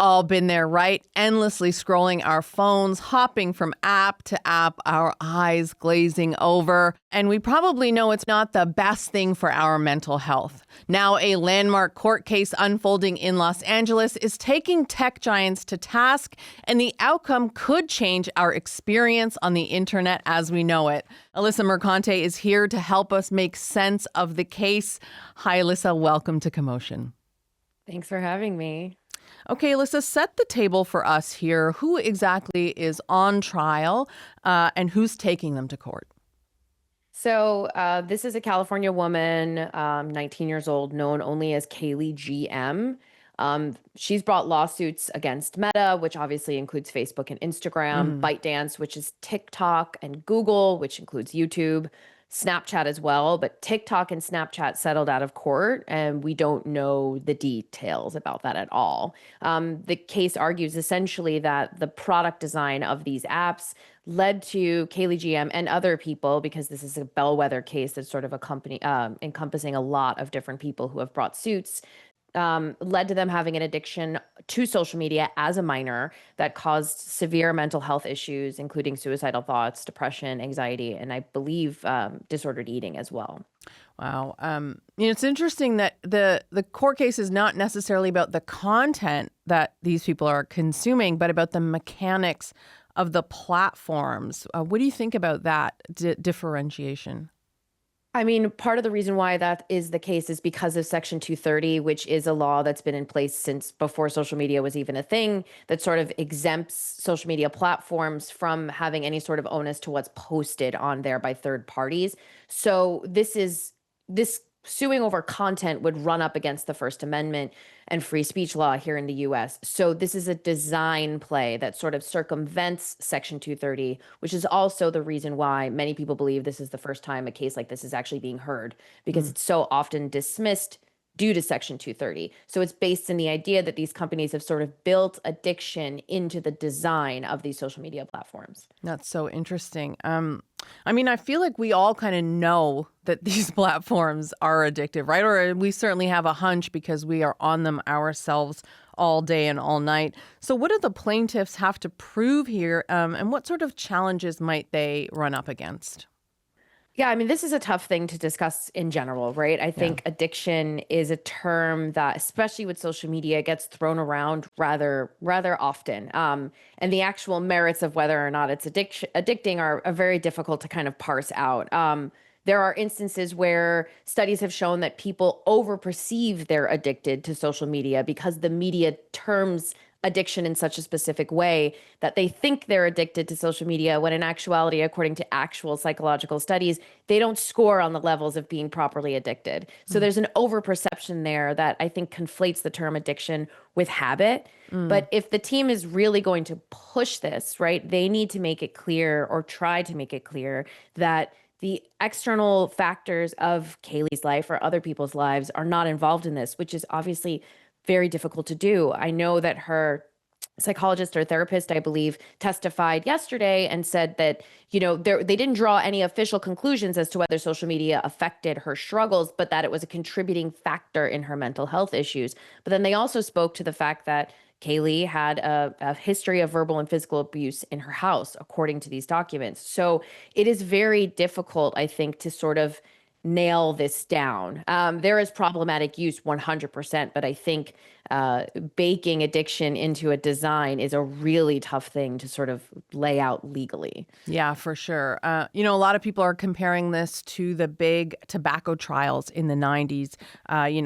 all been there, right? Endlessly scrolling our phones, hopping from app to app, our eyes glazing over. And we probably know it's not the best thing for our mental health. Now, a landmark court case unfolding in Los Angeles is taking tech giants to task, and the outcome could change our experience on the internet as we know it. Alyssa Mercante is here to help us make sense of the case. Hi, Alyssa. Welcome to Commotion. Thanks for having me. Okay, Alyssa, set the table for us here. Who exactly is on trial and who's taking them to court? So this is a California woman, 19 years old, known only as Kaylee GM. She's brought lawsuits against Meta, which obviously includes Facebook and Instagram, ByteDance, which is TikTok, and Google, which includes YouTube, Snapchat as well. But TikTok and Snapchat settled out of court, and we don't know the details about that at all. The case argues essentially that the product design of these apps led to Kaylee GM and other people, because this is a bellwether case that's sort of a company encompassing a lot of different people who have brought suits, led to them having an addiction to social media as a minor that caused severe mental health issues, including suicidal thoughts, depression, anxiety, and I believe disordered eating as well. Wow. It's interesting that the court case is not necessarily about the content that these people are consuming, but about the mechanics of the platforms. What do you think about that differentiation? I mean, part of the reason why that is the case is because of Section 230, which is a law that's been in place since before social media was even a thing, that sort of exempts social media platforms from having any sort of onus to what's posted on there by third parties. So this suing over content would run up against the First Amendment and free speech law here in the US. So this is a design play that sort of circumvents Section 230, which is also the reason why many people believe this is the first time a case like this is actually being heard, because it's so often dismissed due to Section 230. So it's based in the idea that these companies have sort of built addiction into the design of these social media platforms. That's so interesting. I feel like we all kind of know that these platforms are addictive, right? Or we certainly have a hunch because we are on them ourselves all day and all night. So what do the plaintiffs have to prove here? And what sort of challenges might they run up against? Yeah, I mean, this is a tough thing to discuss in general, right? I think addiction is a term that, especially with social media, gets thrown around rather often. And the actual merits of whether or not it's addicting are very difficult to kind of parse out. There are instances where studies have shown that people overperceive they're addicted to social media because the media terms addiction in such a specific way that they think they're addicted to social media, when in actuality, according to actual psychological studies, they don't score on the levels of being properly addicted. So there's an overperception there that I think conflates the term addiction with habit. But if the team is really going to push this, right, they need to make it clear, or try to make it clear, that the external factors of Kaylee's life or other people's lives are not involved in this, which is obviously very difficult to do. I know that her psychologist or therapist, I believe, testified yesterday and said that, they didn't draw any official conclusions as to whether social media affected her struggles, but that it was a contributing factor in her mental health issues. But then they also spoke to the fact that Kaylee had a history of verbal and physical abuse in her house, according to these documents. So it is very difficult, I think, to sort of nail this down. There is problematic use 100%, but I think baking addiction into a design is a really tough thing to sort of lay out legally. Yeah, for sure. A lot of people are comparing this to the big tobacco trials in the 90s.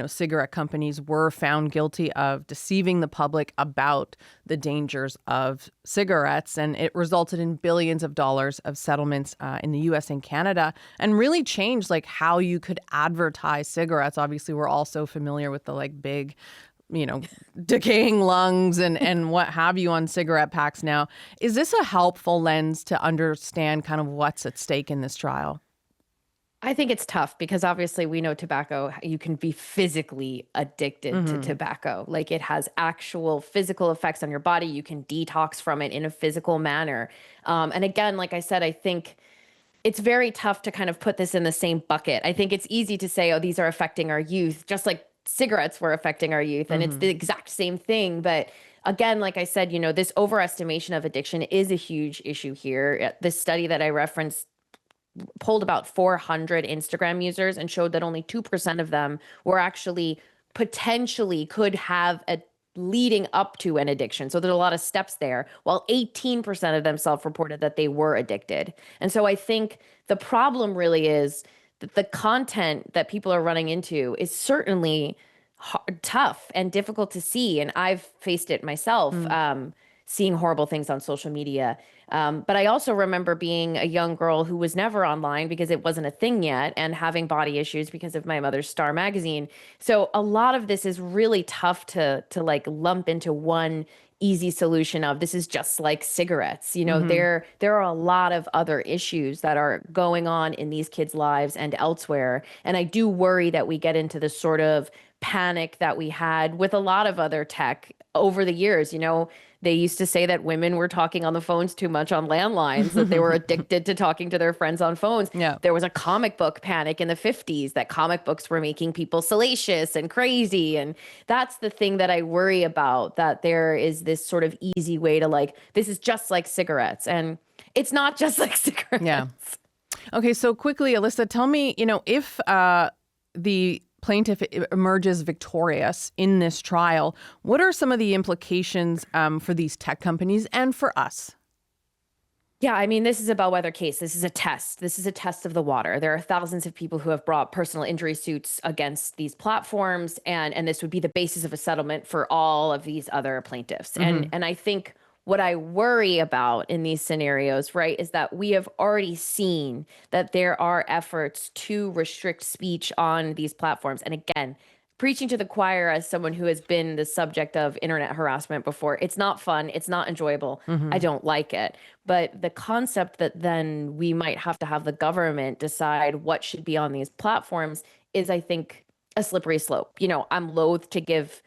Cigarette companies were found guilty of deceiving the public about the dangers of cigarettes, and it resulted in billions of dollars of settlements in the U.S. and Canada, and really changed how you could advertise cigarettes. Obviously, we're all so familiar with the big decaying lungs and what have you on cigarette packs now. Is this a helpful lens to understand kind of what's at stake in this trial? I think it's tough because obviously we know tobacco, you can be physically addicted to tobacco. It has actual physical effects on your body. You can detox from it in a physical manner. And again, like I said, I think it's very tough to kind of put this in the same bucket. I think it's easy to say, oh, these are affecting our youth, just like cigarettes were affecting our youth. And it's the exact same thing. But again, like I said, this overestimation of addiction is a huge issue here. This study that I referenced polled about 400 Instagram users and showed that only 2% of them were actually potentially could have a leading up to an addiction. So there's a lot of steps there, while 18% of them self-reported that they were addicted. And so I think the problem really is that the content that people are running into is certainly tough and difficult to see. And I've faced it myself, seeing horrible things on social media. But I also remember being a young girl who was never online because it wasn't a thing yet, and having body issues because of my mother's Star magazine. So a lot of this is really tough to like lump into one easy solution of this is just like cigarettes. There are a lot of other issues that are going on in these kids' lives and elsewhere. And I do worry that we get into this sort of panic that we had with a lot of other tech over the years. They used to say that women were talking on the phones too much on landlines, that they were addicted to talking to their friends on phones. Yeah. There was a comic book panic in the 50s that comic books were making people salacious and crazy. And that's the thing that I worry about, that there is this sort of easy way to like, this is just like cigarettes. And it's not just like cigarettes. Yeah. Okay, so quickly, Alyssa, tell me, if the plaintiff emerges victorious in this trial, what are some of the implications for these tech companies and for us? Yeah, I mean, this is a bellwether case. This is a test. This is a test of the water. There are thousands of people who have brought personal injury suits against these platforms, and this would be the basis of a settlement for all of these other plaintiffs. And I think what I worry about in these scenarios, right, is that we have already seen that there are efforts to restrict speech on these platforms. And again, preaching to the choir as someone who has been the subject of internet harassment before, it's not fun. It's not enjoyable. I don't like it. But the concept that then we might have to have the government decide what should be on these platforms is, I think, a slippery slope. I'm loath to give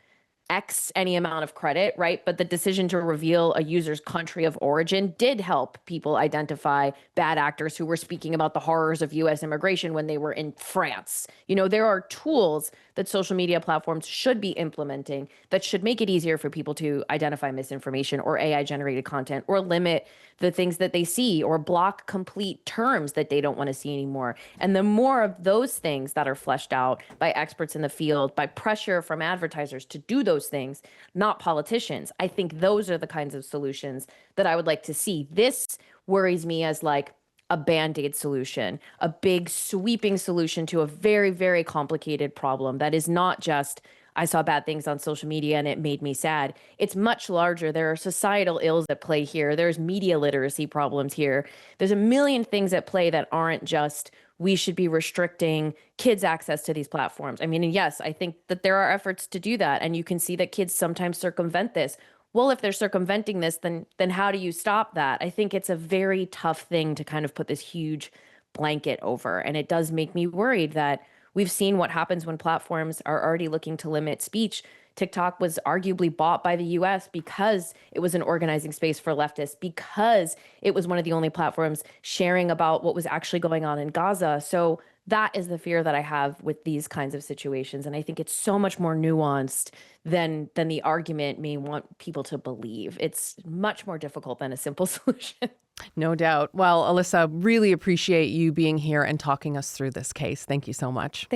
X any amount of credit, right? But the decision to reveal a user's country of origin did help people identify bad actors who were speaking about the horrors of US immigration when they were in France. There are tools that social media platforms should be implementing that should make it easier for people to identify misinformation or AI generated content, or limit the things that they see, or block complete terms that they don't want to see anymore. And the more of those things that are fleshed out by experts in the field, by pressure from advertisers to do those things, not politicians, I think those are the kinds of solutions that I would like to see. This worries me as like a Band-Aid solution, a big sweeping solution to a very, very complicated problem that is not just, I saw bad things on social media and it made me sad. It's much larger. There are societal ills at play here. There's media literacy problems here. There's a million things at play that aren't just, we should be restricting kids' access to these platforms. I mean, and yes, I think that there are efforts to do that. And you can see that kids sometimes circumvent this. Well, if they're circumventing this, then how do you stop that? I think it's a very tough thing to kind of put this huge blanket over. And it does make me worried that we've seen what happens when platforms are already looking to limit speech. TikTok was arguably bought by the US because it was an organizing space for leftists, because it was one of the only platforms sharing about what was actually going on in Gaza. So that is the fear that I have with these kinds of situations. And I think it's so much more nuanced than the argument may want people to believe. It's much more difficult than a simple solution. No doubt. Well, Alyssa, really appreciate you being here and talking us through this case. Thank you so much.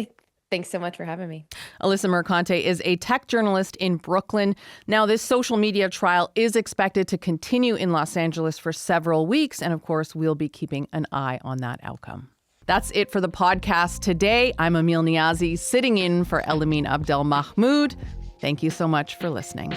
Thanks so much for having me. Alyssa Mercante is a tech journalist in Brooklyn. Now, this social media trial is expected to continue in Los Angeles for several weeks. And of course, we'll be keeping an eye on that outcome. That's it for the podcast today. I'm Emil Niazi, sitting in for Elamin Abdelmahmoud. Thank you so much for listening.